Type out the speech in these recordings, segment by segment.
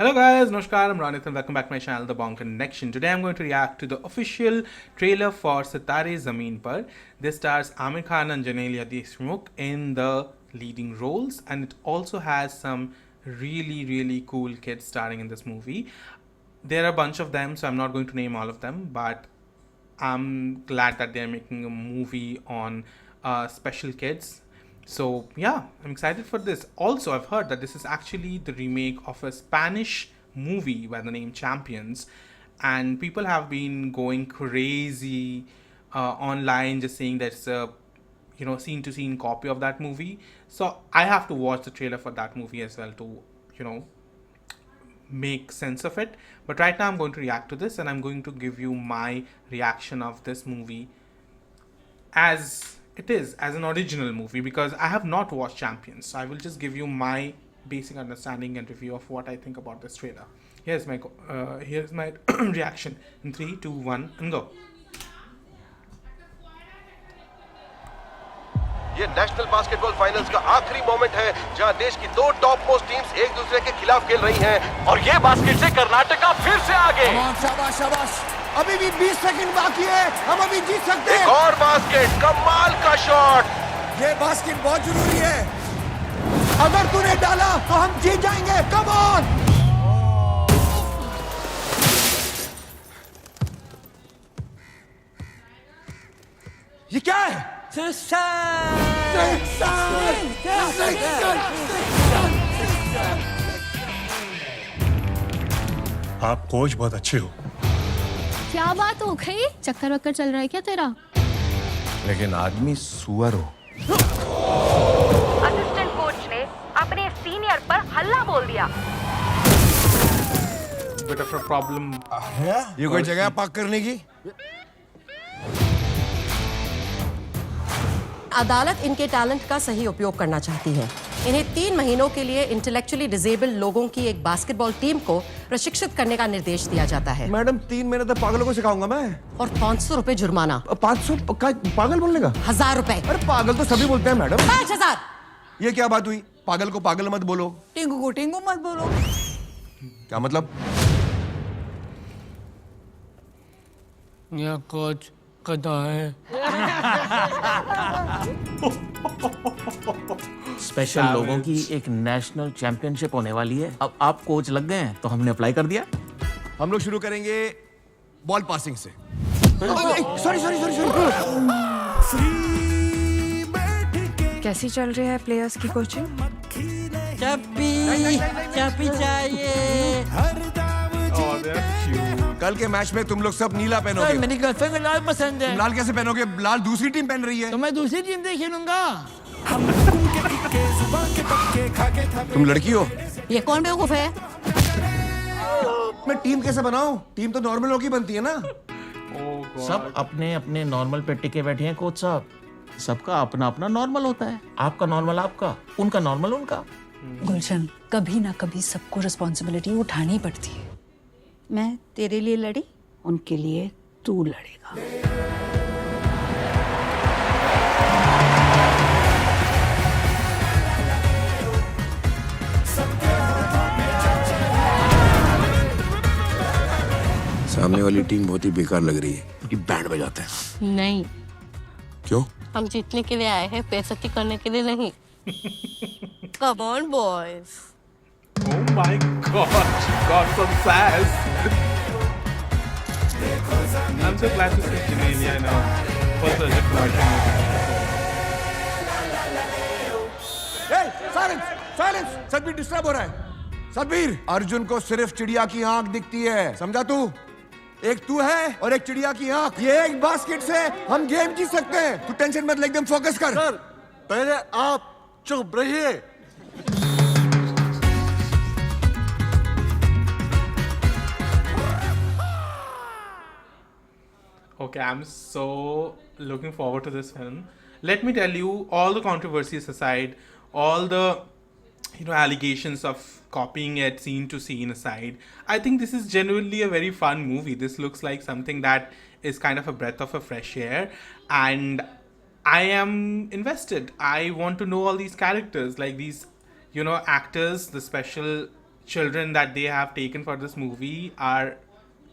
Hello guys, Namaskar, I'm Ronit and welcome back to my channel The Bong Connection. Today I'm going to react to the official trailer for Sitare Zameen Par. This stars Amir Khan and Janelia Deshmukh in the leading roles, and it also has some really cool kids starring in this movie. There are a bunch of them, so I'm not going to name all of them, but I'm glad that they're making a movie on special kids. So yeah, I'm excited for this. Also, I've heard that this is actually the remake of a Spanish movie by the name Champions, and people have been going crazy online, just saying that it's a scene to scene copy of that movie. So I have to watch the trailer for that movie as well to you know make sense of it. But right now I'm going to react to this, and I'm going to give you my reaction of this movie as it is, as an original movie, because I have not watched Champions. So I will just give you my basic understanding and review of what I think about this trailer. Here's my reaction in 3, 2, 1 and go. ये national basketball finals का आखिरी moment है जहां देश की दो top most teams एक दूसरे के खिलाफ खेल रही हैं और ये बास्केट से कर्नाटका फिर से आगे। शाबाश शाबाश, अभी भी 20 सेकंड बाकी है, हम अभी जीत सकते हैं। एक और बास्केट, कमाल का शॉट। ये बास्केट बहुत जरूरी है, अगर तूने डाला तो हम जीत जाएंगे। Come on. ये क्या है? आप कोच बहुत अच्छे हो। क्या बात हो गई? चक्कर वक्कर चल रहा है क्या तेरा? लेकिन आदमी सुअर हो। असिस्टेंट कोच ने अपने सीनियर पर हल्ला बोल दिया। Bit of a problem. ये कोई जगह है पाक करने की? अदालत इनके टैलेंट का सही उपयोग करना चाहती है। इन्हें 3 महीनों के लिए इंटेलेक्चुअली डिसेबल्ड लोगों की एक बास्केटबॉल टीम को प्रशिक्षित करने का निर्देश दिया जाता है। मैडम 3 महीने तक पागलों को सिखाऊंगा मैं। और 500 रुपए जुर्माना। 500 पागल बोलने का? 1000 रुपए। अरे पागल तो सभी बोलते हैं मैडम। 5000। ये क्या बात हुई? पागल को पागल मत बोलो, टिंगू को टिंगू मत बोलो। क्या मतलब? यह कोच कदा है। स्पेशल लोगों की एक नेशनल चैंपियनशिप होने वाली है। अब आप कोच लग गए हैं तो हमने अप्लाई कर दिया। हम लोग शुरू करेंगे बॉल पासिंग से। सॉरी। कैसी चल रही है प्लेयर्स की कोचिंग? चप्पी चाहिए। कल के मैच में तुम लोग सब नीला पहनोगे। मेरी गर्लफ्रेंड को लाल पसंद है। लाल कैसे पहनोगे? लाल दूसरी टीम पहन रही है। तो मैं दूसरी टीम से खेलूंगा। तुम लड़की हो? ये कौन बेवकूफ है? मैं टीम कैसे बनाऊं? टीम तो नॉर्मल लोग ही बनती है ना। सब अपने अपने नॉर्मल पे टिके बैठे हैं कोच साहब। सबका अपना अपना नॉर्मल होता है। आपका नॉर्मल आपका, उनका नॉर्मल उनका। गुलशन, कभी ना कभी सबको रिस्पॉन्सिबिलिटी उठानी पड़ती है। मैं तेरे लिए लड़ी, उनके लिए तू लड़ेगा। सामने वाली टीम बहुत ही बेकार लग रही है। उनकी बैंड बजाते हैं। नहीं, क्यों? हम जीतने के लिए आए हैं, बेइज्जती करने के लिए नहीं। Come on, boys. Oh my god, she got some sass. I'm so glad to see Janelia now. Also, just watching silence! Satbir disturb हो रहा है। सतबीर, अर्जुन को सिर्फ चिड़िया की आंख दिखती है, समझा तू? एक तू है और एक चिड़िया की आंख। ये एक बास्केट से हम गेम जीत सकते हैं। तू टेंशन मत ले, एकदम फोकस कर। सर, पहले आप चुप रहिए। Okay, I'm so looking forward to this film. Let me tell you, all the controversies aside, all the allegations of copying it scene to scene aside, I think this is genuinely a very fun movie. This looks like something that is kind of a breath of a fresh air, and I am invested. I want to know all these characters, like these actors, the special children that they have taken for this movie are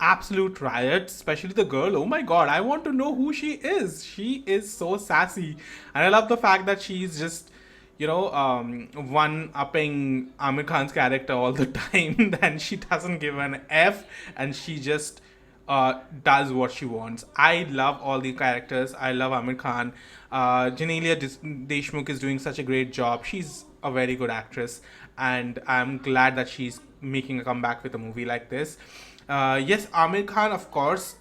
absolute riots, especially the girl. Oh my god, I want to know who she is. She is so sassy. And I love the fact that she's just, one-upping Amir Khan's character all the time. Then she doesn't give an F and she just does what she wants. I love all the characters. I love Amir Khan. Janelia Deshmukh is doing such a great job. She's a very good actress, and I'm glad that she's making a comeback with a movie like this. Yes, Amir Khan, of course,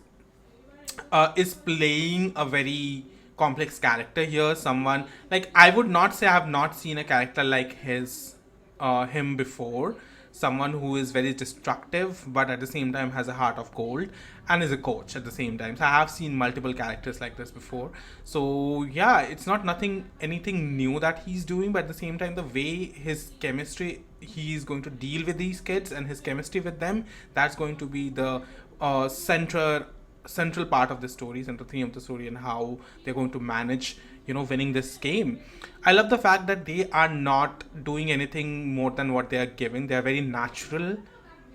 is playing a very complex character here. Someone like, I would not say I have not seen a character like him before. Someone who is very destructive, but at the same time has a heart of gold, and is a coach at the same time. So I have seen multiple characters like this before. So yeah, it's not anything new that he's doing, but at the same time, the way his chemistry, he's going to deal with these kids and his chemistry with them, that's going to be the central part of the story, central theme of the story, and how they're going to manage, winning this game. I love the fact that they are not doing anything more than what they are giving. They are very natural.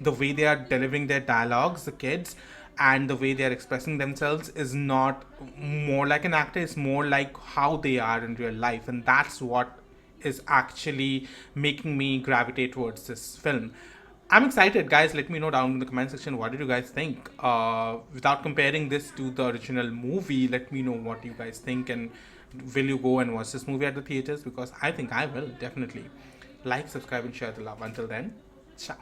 The way they are delivering their dialogues, the kids, and the way they are expressing themselves is not more like an actor. It's more like how they are in real life, and that's what is actually making me gravitate towards this film. I'm excited, guys. Let me know down in the comment section, what did you guys think? Without comparing this to the original movie, let me know what you guys think, and will you go and watch this movie at the theaters? Because I think I will, definitely. Like, subscribe, and share the love. Until then, ciao.